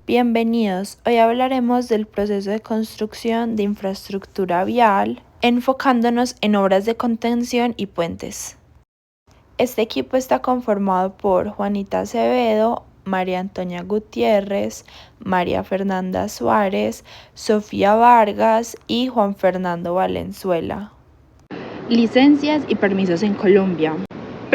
Bienvenidos. Hoy hablaremos del proceso de construcción de infraestructura vial, enfocándonos en obras de contención y puentes. Este equipo está conformado por Juanita Acevedo, María Antonia Gutiérrez, María Fernanda Suárez, Sofía Vargas y Juan Fernando Valenzuela. Licencias y permisos en Colombia.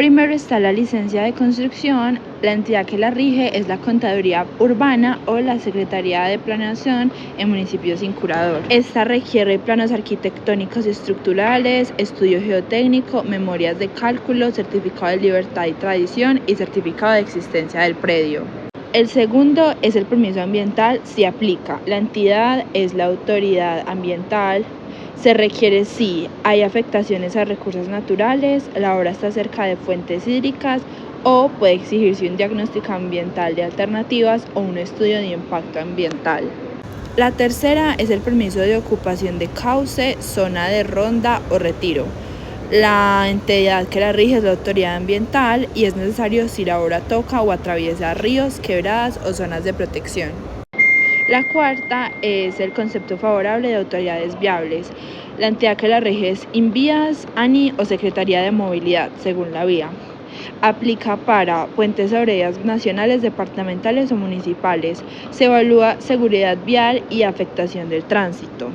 Primero está la licencia de construcción. La entidad que la rige es la Contaduría Urbana o la Secretaría de Planeación en municipios sin curador. Esta requiere planos arquitectónicos y estructurales, estudio geotécnico, memorias de cálculo, certificado de libertad y tradición y certificado de existencia del predio. El segundo es el permiso ambiental, si aplica. La entidad es la autoridad ambiental. Se requiere si hay afectaciones a recursos naturales, la obra está cerca de fuentes hídricas o puede exigirse un diagnóstico ambiental de alternativas o un estudio de impacto ambiental. La tercera es el permiso de ocupación de cauce, zona de ronda o retiro. La entidad que la rige es la autoridad ambiental y es necesario si la obra toca o atraviesa ríos, quebradas o zonas de protección. La cuarta es el concepto favorable de autoridades viables. La entidad que la rige es INVÍAS, ANI o Secretaría de Movilidad, según la vía. Aplica para puentes sobre vías nacionales, departamentales o municipales. Se evalúa seguridad vial y afectación del tránsito.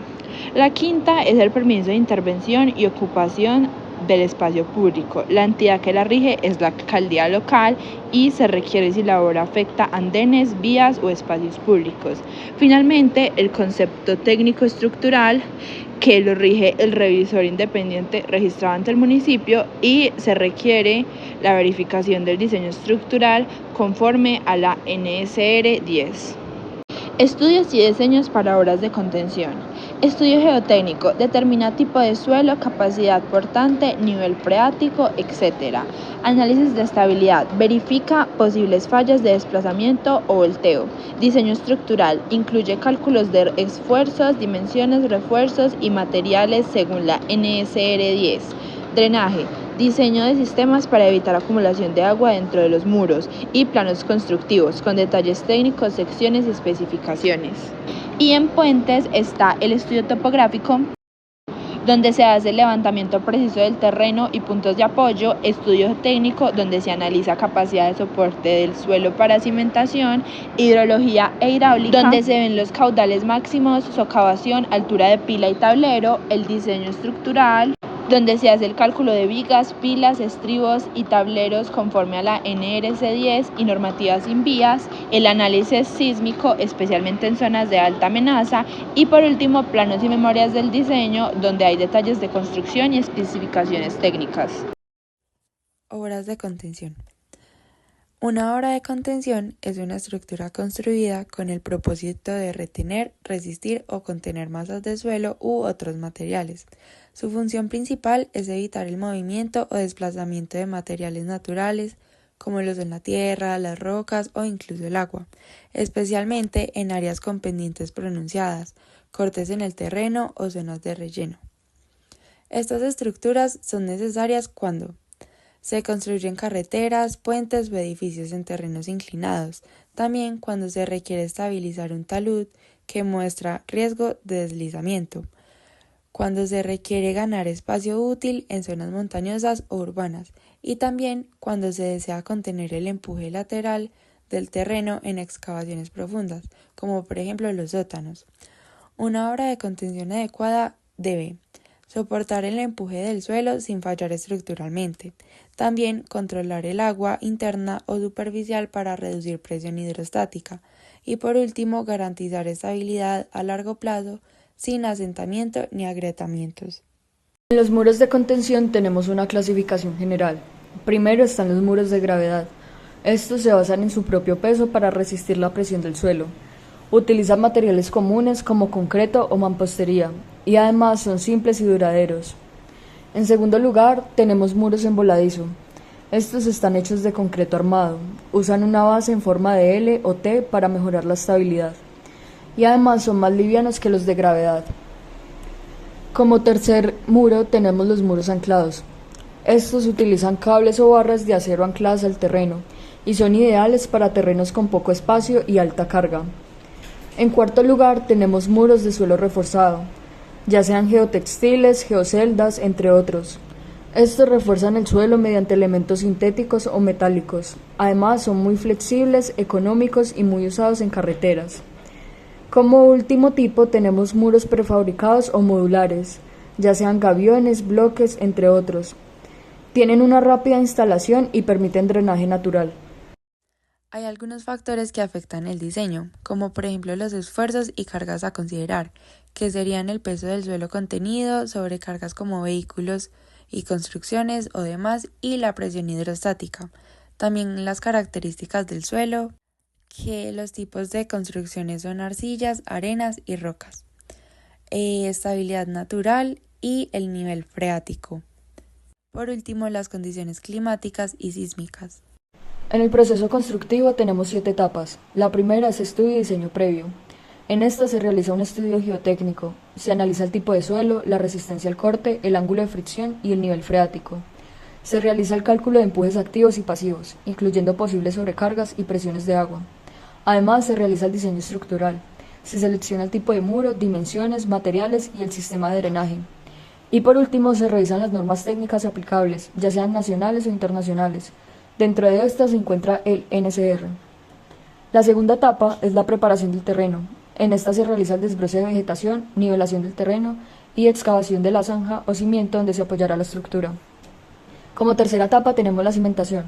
La quinta es el permiso de intervención y ocupación del espacio público. La entidad que la rige es la alcaldía local y se requiere si la obra afecta andenes, vías o espacios públicos. Finalmente, el concepto técnico estructural que lo rige el revisor independiente registrado ante el municipio y se requiere la verificación del diseño estructural conforme a la NSR 10. Estudios y diseños para obras de contención. Estudio geotécnico, determina tipo de suelo, capacidad portante, nivel freático, etc. Análisis de estabilidad, verifica posibles fallas de desplazamiento o volteo. Diseño estructural, incluye cálculos de esfuerzos, dimensiones, refuerzos y materiales según la NSR 10. Drenaje, diseño de sistemas para evitar acumulación de agua dentro de los muros y planos constructivos con detalles técnicos, secciones y especificaciones. Y en puentes está el estudio topográfico, donde se hace el levantamiento preciso del terreno y puntos de apoyo, estudio técnico, donde se analiza capacidad de soporte del suelo para cimentación, hidrología e hidráulica, donde se ven los caudales máximos, socavación, altura de pila y tablero, el diseño estructural, donde se hace el cálculo de vigas, pilas, estribos y tableros conforme a la NRC 10 y normativas INVÍAS, el análisis sísmico, especialmente en zonas de alta amenaza, y por último, planos y memorias del diseño, donde hay detalles de construcción y especificaciones técnicas. Obras de contención. Una obra de contención es una estructura construida con el propósito de retener, resistir o contener masas de suelo u otros materiales. Su función principal es evitar el movimiento o desplazamiento de materiales naturales, como lo son la tierra, las rocas o incluso el agua, especialmente en áreas con pendientes pronunciadas, cortes en el terreno o zonas de relleno. Estas estructuras son necesarias cuando se construyen carreteras, puentes o edificios en terrenos inclinados, también cuando se requiere estabilizar un talud que muestra riesgo de deslizamiento, cuando se requiere ganar espacio útil en zonas montañosas o urbanas, y también cuando se desea contener el empuje lateral del terreno en excavaciones profundas, como por ejemplo los sótanos. Una obra de contención adecuada debe soportar el empuje del suelo sin fallar estructuralmente. También controlar el agua interna o superficial para reducir presión hidrostática. Y por último, garantizar estabilidad a largo plazo sin asentamiento ni agrietamientos. En los muros de contención tenemos una clasificación general. Primero están los muros de gravedad. Estos se basan en su propio peso para resistir la presión del suelo. Utilizan materiales comunes como concreto o mampostería y además son simples y duraderos. En segundo lugar, tenemos muros en voladizo. Estos están hechos de concreto armado, usan una base en forma de L o T para mejorar la estabilidad y además son más livianos que los de gravedad. Como tercer muro tenemos los muros anclados. Estos utilizan cables o barras de acero ancladas al terreno y son ideales para terrenos con poco espacio y alta carga. En cuarto lugar, tenemos muros de suelo reforzado, ya sean geotextiles, geoceldas, entre otros. Estos refuerzan el suelo mediante elementos sintéticos o metálicos. Además, son muy flexibles, económicos y muy usados en carreteras. Como último tipo, tenemos muros prefabricados o modulares, ya sean gaviones, bloques, entre otros. Tienen una rápida instalación y permiten drenaje natural. Hay algunos factores que afectan el diseño, como por ejemplo los esfuerzos y cargas a considerar, que serían el peso del suelo contenido, sobrecargas como vehículos y construcciones o demás, y la presión hidrostática. También las características del suelo, que los tipos de construcciones son arcillas, arenas y rocas. Estabilidad natural y el nivel freático. Por último, las condiciones climáticas y sísmicas. En el proceso constructivo tenemos 7 etapas. La primera es estudio y diseño previo. En esta se realiza un estudio geotécnico. Se analiza el tipo de suelo, la resistencia al corte, el ángulo de fricción y el nivel freático. Se realiza el cálculo de empujes activos y pasivos, incluyendo posibles sobrecargas y presiones de agua. Además, se realiza el diseño estructural. Se selecciona el tipo de muro, dimensiones, materiales y el sistema de drenaje. Y por último, se revisan las normas técnicas aplicables, ya sean nacionales o internacionales. Dentro de estas se encuentra el NSR. La segunda etapa es la preparación del terreno. En esta se realiza el desbroce de vegetación, nivelación del terreno y excavación de la zanja o cimiento donde se apoyará la estructura. Como tercera etapa tenemos la cimentación.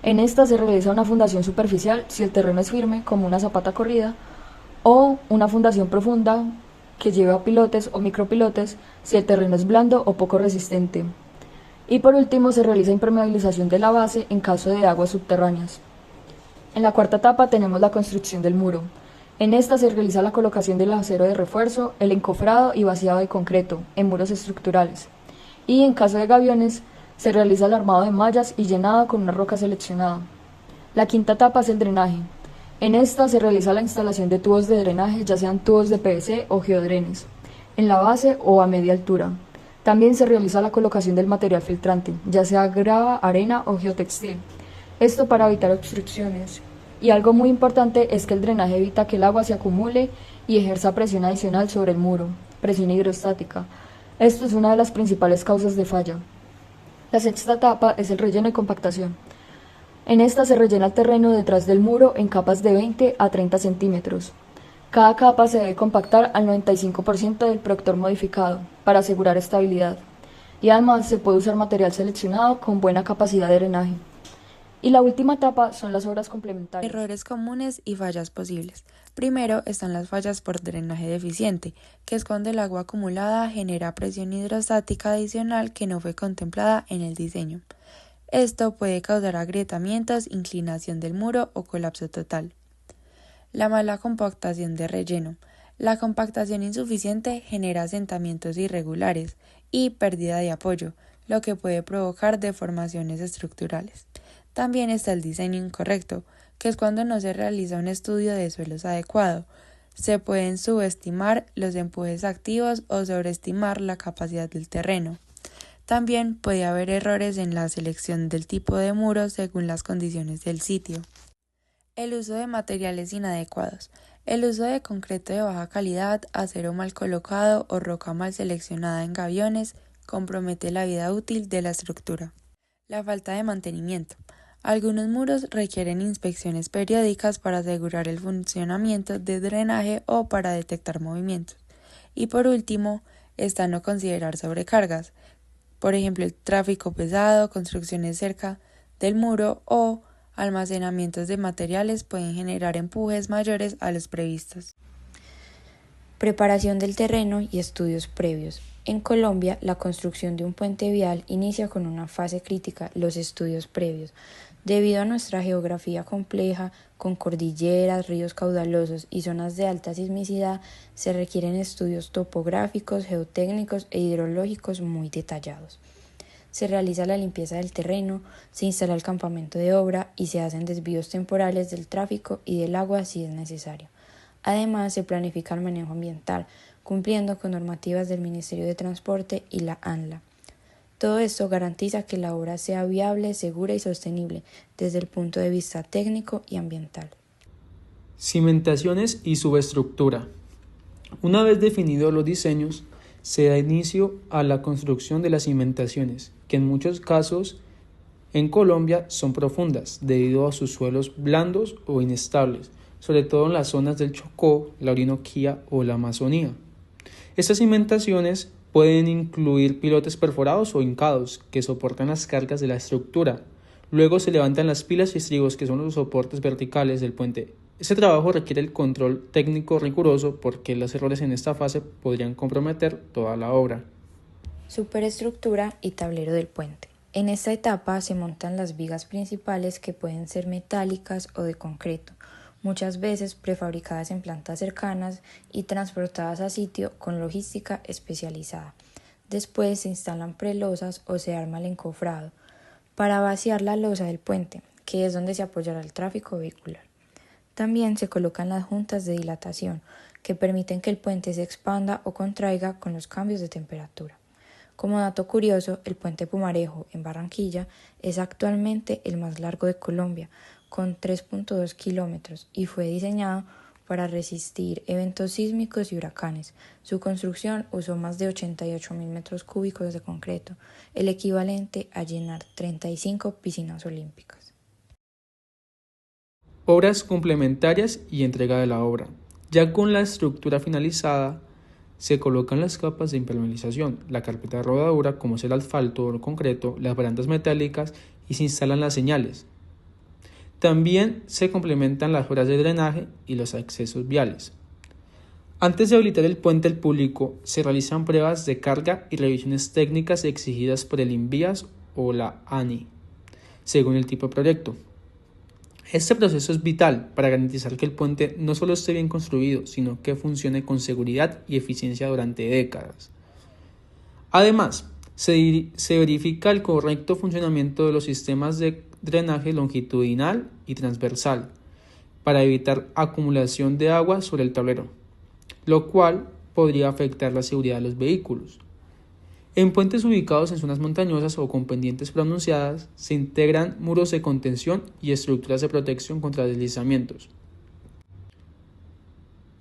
En esta se realiza una fundación superficial si el terreno es firme, como una zapata corrida, o una fundación profunda que lleva pilotes o micropilotes si el terreno es blando o poco resistente. Y por último se realiza impermeabilización de la base en caso de aguas subterráneas. En la cuarta etapa tenemos la construcción del muro. En esta se realiza la colocación del acero de refuerzo, el encofrado y vaciado de concreto en muros estructurales. Y en caso de gaviones se realiza el armado de mallas y llenado con una roca seleccionada. La quinta etapa es el drenaje. En esta se realiza la instalación de tubos de drenaje, ya sean tubos de PVC o geodrenes, en la base o a media altura. También se realiza la colocación del material filtrante, ya sea grava, arena o geotextil. Esto para evitar obstrucciones. Y algo muy importante es que el drenaje evita que el agua se acumule y ejerza presión adicional sobre el muro, presión hidrostática. Esto es una de las principales causas de falla. La sexta etapa es el relleno y compactación. En esta se rellena el terreno detrás del muro en capas de 20 a 30 centímetros. Cada capa se debe compactar al 95% del productor modificado para asegurar estabilidad. Y además se puede usar material seleccionado con buena capacidad de drenaje. Y la última etapa son las obras complementarias. Errores comunes y fallas posibles. Primero están las fallas por drenaje deficiente, que es cuando el agua acumulada genera presión hidrostática adicional que no fue contemplada en el diseño. Esto puede causar agrietamientos, inclinación del muro o colapso total. La mala compactación de relleno. La compactación insuficiente genera asentamientos irregulares y pérdida de apoyo, lo que puede provocar deformaciones estructurales. También está el diseño incorrecto, que es cuando no se realiza un estudio de suelos adecuado. Se pueden subestimar los empujes activos o sobreestimar la capacidad del terreno. También puede haber errores en la selección del tipo de muro según las condiciones del sitio. El uso de materiales inadecuados. El uso de concreto de baja calidad, acero mal colocado o roca mal seleccionada en gaviones compromete la vida útil de la estructura. La falta de mantenimiento. Algunos muros requieren inspecciones periódicas para asegurar el funcionamiento de drenaje o para detectar movimientos. Y por último, está no considerar sobrecargas, por ejemplo el tráfico pesado, construcciones cerca del muro o almacenamientos de materiales pueden generar empujes mayores a los previstos. Preparación del terreno y estudios previos. En Colombia, la construcción de un puente vial inicia con una fase crítica, los estudios previos. Debido a nuestra geografía compleja, con cordilleras, ríos caudalosos y zonas de alta sismicidad, se requieren estudios topográficos, geotécnicos e hidrológicos muy detallados. Se realiza la limpieza del terreno, se instala el campamento de obra y se hacen desvíos temporales del tráfico y del agua si es necesario. Además, se planifica el manejo ambiental, cumpliendo con normativas del Ministerio de Transporte y la ANLA. Todo esto garantiza que la obra sea viable, segura y sostenible desde el punto de vista técnico y ambiental. Cimentaciones y subestructura. Una vez definidos los diseños, se da inicio a la construcción de las cimentaciones, que en muchos casos en Colombia son profundas debido a sus suelos blandos o inestables, sobre todo en las zonas del Chocó, la Orinoquía o la Amazonía. Estas cimentaciones pueden incluir pilotes perforados o hincados que soportan las cargas de la estructura. Luego se levantan las pilas y estribos, que son los soportes verticales del puente. Este trabajo requiere el control técnico riguroso porque los errores en esta fase podrían comprometer toda la obra. Superestructura y tablero del puente. En esta etapa se montan las vigas principales, que pueden ser metálicas o de concreto, muchas veces prefabricadas en plantas cercanas y transportadas a sitio con logística especializada. Después se instalan prelosas o se arma el encofrado para vaciar la losa del puente, que es donde se apoyará el tráfico vehicular. También se colocan las juntas de dilatación, que permiten que el puente se expanda o contraiga con los cambios de temperatura. Como dato curioso, el puente Pumarejo en Barranquilla es actualmente el más largo de Colombia, con 3.2 kilómetros, y fue diseñado para resistir eventos sísmicos y huracanes. Su construcción usó más de 88.000 metros cúbicos de concreto, el equivalente a llenar 35 piscinas olímpicas. Obras complementarias y entrega de la obra. Ya con la estructura finalizada, se colocan las capas de impermeabilización, la carpeta de rodadura, como es el asfalto o el concreto, las barandas metálicas, y se instalan las señales. También se complementan las obras de drenaje y los accesos viales. Antes de habilitar el puente al público, se realizan pruebas de carga y revisiones técnicas exigidas por el INVIAS o la ANI, según el tipo de proyecto. Este proceso es vital para garantizar que el puente no solo esté bien construido, sino que funcione con seguridad y eficiencia durante décadas. Además, se verifica el correcto funcionamiento de los sistemas de drenaje longitudinal y transversal para evitar acumulación de agua sobre el tablero, lo cual podría afectar la seguridad de los vehículos. En puentes ubicados en zonas montañosas o con pendientes pronunciadas, se integran muros de contención y estructuras de protección contra deslizamientos.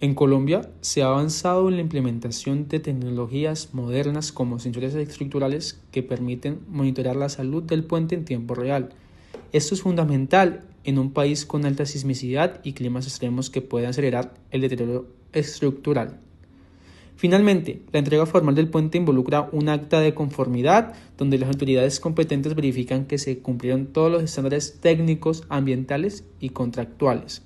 En Colombia se ha avanzado en la implementación de tecnologías modernas como sensores estructurales que permiten monitorear la salud del puente en tiempo real. Esto es fundamental en un país con alta sismicidad y climas extremos que pueden acelerar el deterioro estructural. Finalmente, la entrega formal del puente involucra un acta de conformidad donde las autoridades competentes verifican que se cumplieron todos los estándares técnicos, ambientales y contractuales.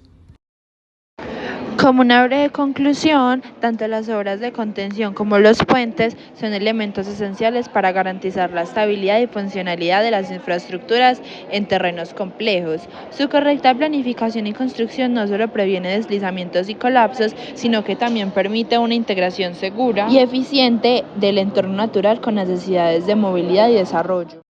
Como una breve conclusión, tanto las obras de contención como los puentes son elementos esenciales para garantizar la estabilidad y funcionalidad de las infraestructuras en terrenos complejos. Su correcta planificación y construcción no solo previene deslizamientos y colapsos, sino que también permite una integración segura y eficiente del entorno natural con necesidades de movilidad y desarrollo.